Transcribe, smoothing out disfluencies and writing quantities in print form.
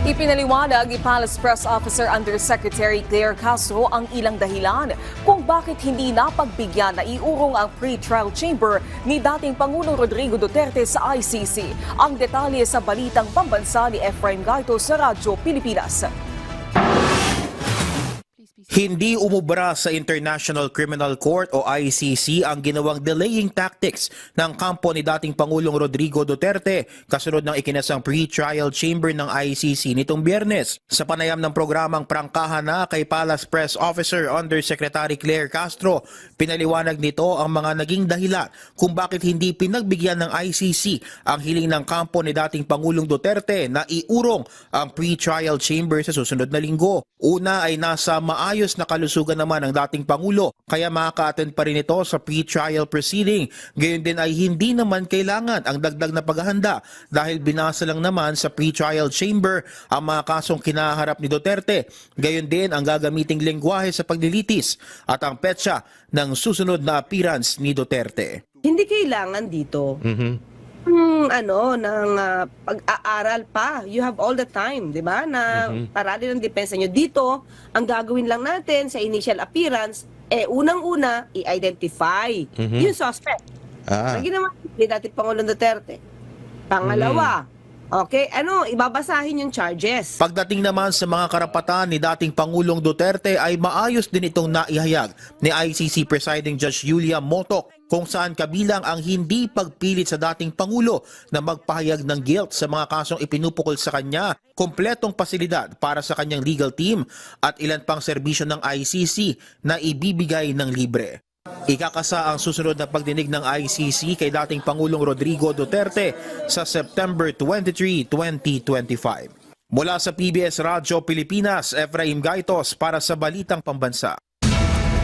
Ipinaliwanag ni Palace Press Officer Undersecretary Claire Castro ang ilang dahilan kung bakit hindi napagbigyan na iurong ang pre-trial chamber ni dating Pangulong Rodrigo Duterte sa ICC. Ang detalye sa balitang pambansa ni Efraim Gaito sa Radyo Pilipinas. Hindi umubra sa International Criminal Court o ICC ang ginawang delaying tactics ng kampo ni dating Pangulong Rodrigo Duterte kasunod ng ikinasang pre-trial chamber ng ICC nitong Biyernes. Sa panayam ng programang Prangkahan na kay Palace Press Officer Undersecretary Claire Castro, pinaliwanag nito ang mga naging dahilan kung bakit hindi pinagbigyan ng ICC ang hiling ng kampo ni dating Pangulong Duterte na iurong ang pre-trial chamber sa susunod na linggo. Una ay nasa maayos na kalusugan naman ng dating Pangulo kaya makaka-attend pa rin ito sa pre-trial proceeding. Gayon din ay hindi naman kailangan ang dagdag na paghahanda dahil binasa lang naman sa pre-trial chamber ang mga kasong kinaharap ni Duterte. Gayon din ang gagamiting lengguwahe sa paglilitis at ang petsa ng susunod na appearance ni Duterte. Hindi kailangan dito ng pag-aaral pa. You have all the time, di ba? Na paralin ang depensa nyo. Dito, ang gagawin lang natin sa initial appearance, unang-una, i-identify yung suspect. Lagi naman, ni dating Pangulong Duterte. Pangalawa, ibabasahin yung charges. Pagdating naman sa mga karapatan ni dating Pangulong Duterte ay maayos din itong naihayag ni ICC Presiding Judge Julia Motok kung saan kabilang ang hindi pagpilit sa dating Pangulo na magpahayag ng guilt sa mga kasong ipinupukol sa kanya, kompletong pasilidad para sa kanyang legal team at ilan pang serbisyo ng ICC na ibibigay ng libre. Ikakasa ang susunod na pagdinig ng ICC kay dating Pangulong Rodrigo Duterte sa September 23, 2025. Mula sa PBS Radyo Pilipinas, Efraim Gaitos para sa Balitang Pambansa.